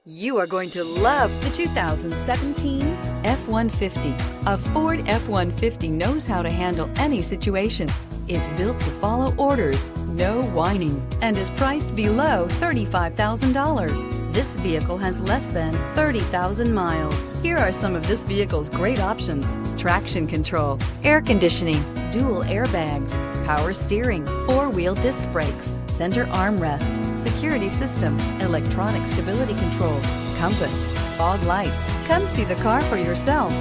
You are going to love the 2017 F-150. A Ford F-150 knows how to handle any situation. It's built to follow orders, no whining, and is priced below $35,000. This vehicle has less than 30,000 miles. Here are some of this vehicle's great options: traction control, air conditioning, dual airbags, power steering, four-wheel disc brakes, center armrest, security system, electronic stability control, compass, fog lights. Come see the car for yourself.